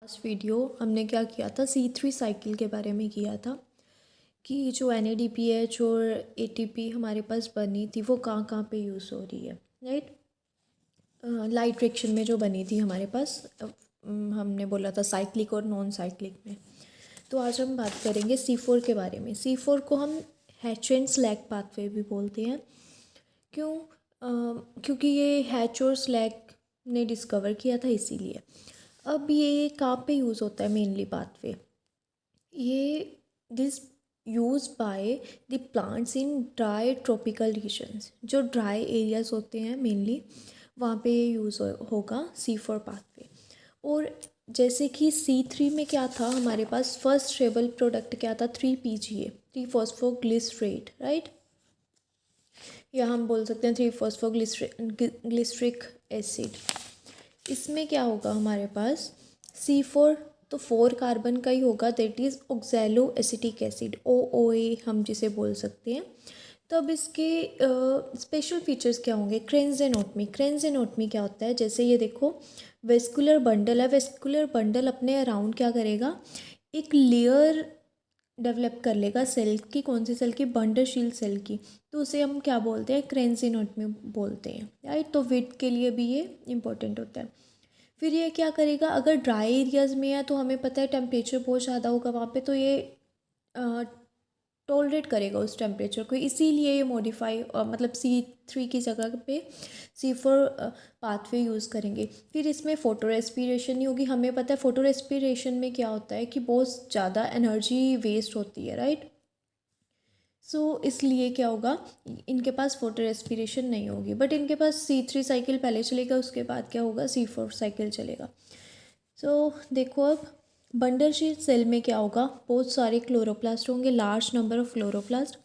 Last video हमने क्या किया था, C3 साइकिल के बारे में किया था कि जो NADPH और ATP हमारे पास बनी थी वो कहाँ कहाँ पे यूज़ हो रही है, राइट। लाइट रिएक्शन में जो बनी थी हमारे पास, हमने बोला था साइक्लिक और नॉन साइक्लिक में। तो आज हम बात करेंगे C4 के बारे में। C4 को हम हैच एंड स्लैग पाथवे भी बोलते हैं। क्यों? क्योंकि ये हैच और स्लैग ने डिस्कवर किया था, इसीलिए। अब ये कहाँ पे यूज़ होता है मेनली पाथवे? ये this use by the plants in dry tropical regions. जो ड्राई एरियाज होते हैं मेनली, वहाँ पे यूज़ होगा C4 पाथवे। और जैसे कि C3 में क्या था, हमारे पास फर्स्ट स्टेबल प्रोडक्ट क्या था, 3PGA, 3-फॉस्फोग्लिसरेट, राइट। या हम बोल सकते हैं 3-फॉस्फोग्लिसरिक एसिड। इसमें क्या होगा हमारे पास, C4 तो 4 कार्बन का ही होगा, that is oxalo acetic acid, OOA हम जिसे बोल सकते हैं। तो अब इसके स्पेशल फीचर्स क्या होंगे? क्रेंजेनोटमी। क्रेंजेनोटमी क्या होता है? जैसे ये देखो, वेस्कुलर बंडल है, वेस्कुलर बंडल अपने अराउंड क्या करेगा, एक लेयर डेवलप कर लेगा सेल की। कौन सी सेल की? बंडलशील सेल की। तो उसे हम क्या बोलते हैं? क्रेंजेनोटमी बोलते हैं, राइट। तो विथ के लिए भी ये इंपॉर्टेंट होता है। फिर ये क्या करेगा, अगर ड्राई एरियाज़ में है तो हमें पता है टेम्परेचर बहुत ज़्यादा होगा वहाँ पे, तो ये टॉलरेट करेगा उस टेम्परेचर को, इसीलिए ये मॉडिफाई मतलब C3 की जगह पे C4 पाथवे यूज़ करेंगे। फिर इसमें फ़ोटो रेस्पिरेशन नहीं होगी। हमें पता है फ़ोटो रेस्पिरेशन में क्या होता है कि बहुत ज़्यादा एनर्जी वेस्ट होती है, राइट। सो इसलिए क्या होगा, इनके पास फोटो रेस्पिरेशन नहीं होगी, बट इनके पास C3 साइकिल पहले चलेगा, उसके बाद क्या होगा, C4 साइकिल चलेगा। सो देखो, अब बंडल शीट सेल में क्या होगा, बहुत सारे क्लोरोप्लास्ट होंगे, large number of chloroplast,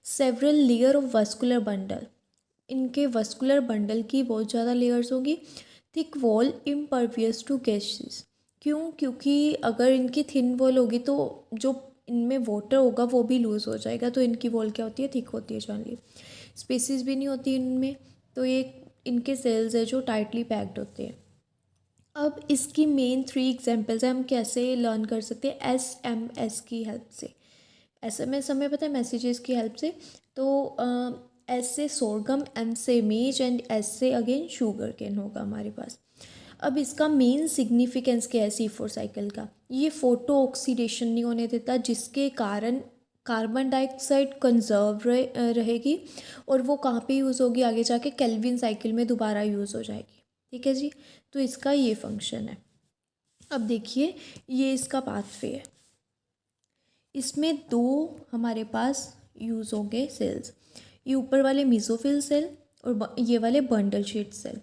several layer of vascular bundle. इनके वस्कुलर बंडल की बहुत ज़्यादा लेयर्स होगी। Thick wall impervious to gases. क्यों? क्योंकि अगर इनकी थिन वॉल होगी तो जो इनमें वाटर होगा वो भी लूज़ हो जाएगा, तो इनकी वॉल क्या होती है, थिक होती है, जनरली। स्पेसिस भी नहीं होती इनमें, तो ये इनके सेल्स है जो टाइटली पैक्ड होते हैं। अब इसकी मेन 3 एग्जांपल्स हैं, हम कैसे लर्न कर सकते हैं, SMS की हेल्प से। SMS हमें पता है, मैसेजेस की हेल्प से। तो S से सोरगम, M से मेज एंड S से अगेन शुगर केन होगा हमारे पास। अब इसका मेन सिग्निफिकेंस क्या है C4 साइकिल का? ये फोटो ऑक्सीडेशन नहीं होने देता, जिसके कारण कार्बन डाइऑक्साइड कंजर्व रहेगी, और वो कहाँ पे यूज़ होगी, आगे जाके केल्विन साइकिल में दोबारा यूज़ हो जाएगी। ठीक है जी, तो इसका ये फंक्शन है। अब देखिए, ये इसका पाथवे है। इसमें 2 हमारे पास यूज़ होंगे सेल्स, ये ऊपर वाले मीसोफिल सेल और ये वाले बंडल शीट सेल।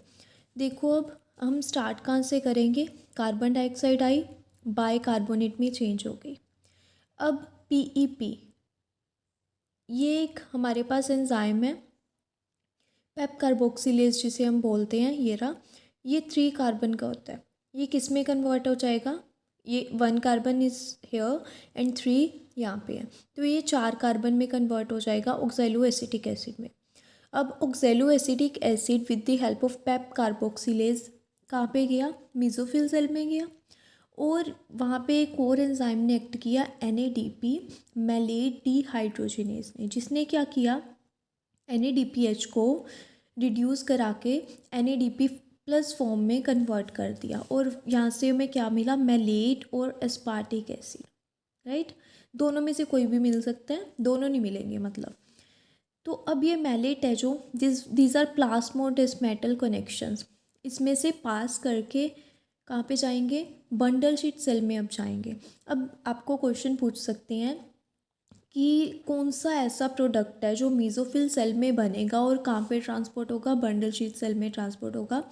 देखो, अब हम स्टार्ट कहाँ से करेंगे, कार्बन डाइऑक्साइड आई, बाय कार्बोनेट में चेंज हो गई। अब PEP, ये एक हमारे पास एंजाइम है, पेप कार्बोक्सिलेज जिसे हम बोलते हैं, ये रहा। ये 3 कार्बन का होता है। ये किस में कन्वर्ट हो जाएगा, ये 1 कार्बन इज हेयर एंड 3 यहाँ पे है, तो ये 4 कार्बन में कन्वर्ट हो जाएगा ऑक्सैलो एसिटिक एसिड में। अब oxalo acetic acid with the help of PEP carboxylase कहाँ पे गया, मीसोफिल सेल में गया, और वहाँ पे एक और एंजाइम ने एक्ट किया, NADP मैलेट डिहाइड्रोजिनेज ने, जिसने क्या किया, NADPH को रिड्यूस करा के NADP प्लस फॉर्म में कन्वर्ट कर दिया, और यहाँ से हमें क्या मिला, मैलेट और एस्पार्टिक एसिड, राइट। दोनों में से कोई भी मिल सकता है, दोनों नहीं मिलेंगे मतलब। तो अब ये मैलेट है जो दीज आर प्लास्मोडेस्मेटल कनेक्शंस, इसमें से पास करके कहाँ पे जाएंगे, बंडल शीट सेल में अब जाएंगे। अब आपको क्वेश्चन पूछ सकते हैं कि कौन सा ऐसा प्रोडक्ट है जो मीसोफिल सेल में बनेगा और कहाँ पे ट्रांसपोर्ट होगा, बंडल शीट सेल में ट्रांसपोर्ट होगा।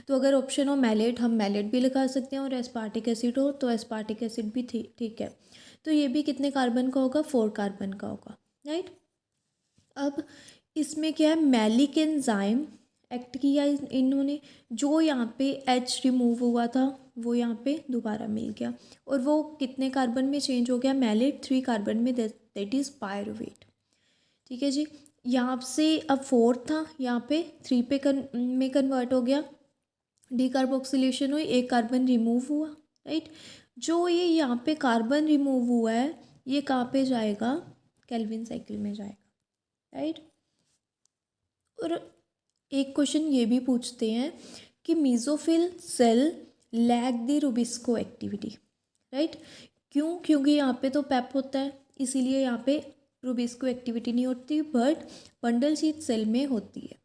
तो अगर ऑप्शन हो मैलेट, हम मैलेट भी लगा सकते हैं, और एस्पार्टिक एसिड हो तो एस्पार्टिक एसिड भी ठीक है। तो ये भी कितने कार्बन का होगा, 4 कार्बन का होगा, राइट। अब इसमें क्या है, मैलिक एंजाइम एक्ट किया इन्होंने, जो यहाँ पे H रिमूव हुआ था वो यहाँ पे दोबारा मिल गया, और वो कितने कार्बन में चेंज हो गया, मैलेट 3 कार्बन में, दैट इज़ पायरुवेट। ठीक है जी, यहाँ से अब 4 था, यहाँ पे 3 पे में कन्वर्ट हो गया, डीकार्बोक्सिलेशन हुई, 1 कार्बन रिमूव हुआ, राइट। जो ये यहाँ पे कार्बन रिमूव हुआ है ये कहाँ पे जाएगा, केल्विन साइकिल में जाएगा, राइट। और एक क्वेश्चन ये भी पूछते हैं कि mesophyll cell lack the rubisco activity, right. क्यों? क्योंकि यहाँ पे तो पैप होता है, इसीलिए यहाँ पे रुबिस्को एक्टिविटी नहीं होती, बट बंडल शीथ सेल में होती है।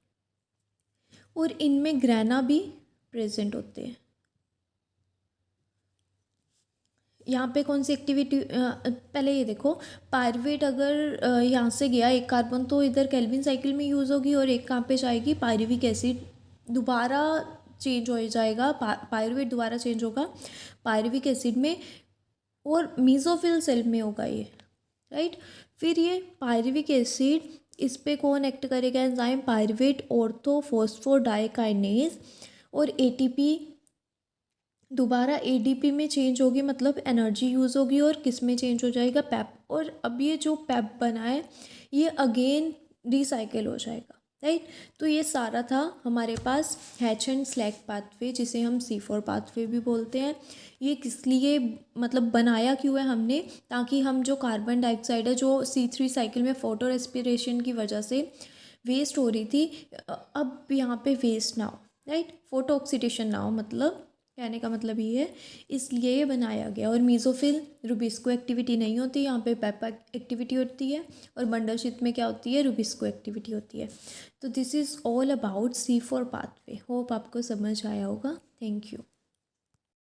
और इनमें ग्रैना भी प्रेजेंट होते हैं। यहाँ पे कौन सी एक्टिविटी, पहले ये देखो, पायरुवेट अगर यहाँ से गया एक कार्बन तो इधर केल्विन साइकिल में यूज़ होगी, और एक कहाँ पे जाएगी, पायरुविक एसिड दोबारा चेंज हो जाएगा, पायरुवेट दोबारा चेंज होगा पायरुविक एसिड में, और मीज़ोफिल सेल में होगा ये, राइट। फिर ये पायरुविक एसिड, इस पे कौन एक्ट करेगा, एंजाइम पायरुवेट ऑर्थो फॉस्फोडाइकाइनेज, और एटीपी दोबारा एडीपी में चेंज होगी, मतलब एनर्जी यूज़ होगी, और किस में चेंज हो जाएगा, पैप। और अब ये जो पैप बना है ये अगेन रिसाइकिल हो जाएगा, राइट। तो ये सारा था हमारे पास हैच एंड स्लैग पाथवे, जिसे हम C4 पाथवे भी बोलते हैं। ये किस लिए, मतलब बनाया क्यों है हमने, ताकि हम जो कार्बन डाइऑक्साइड है जो C3 साइकिल में फोटो रेस्पिरेशन की वजह से वेस्ट हो रही थी, अब यहाँ पे वेस्ट ना हो, राइट, फोटो ऑक्सीडेशन ना हो, मतलब कहने का मतलब ये है, इसलिए ये बनाया गया। और मीज़ोफिल रुबिस्को एक्टिविटी नहीं होती, यहाँ पे पेपा एक्टिविटी होती है, और बंडल शीथ में क्या होती है, रुबिस्को एक्टिविटी होती है। तो this is all about C4 pathway. Hope आपको समझ आया होगा। Thank you.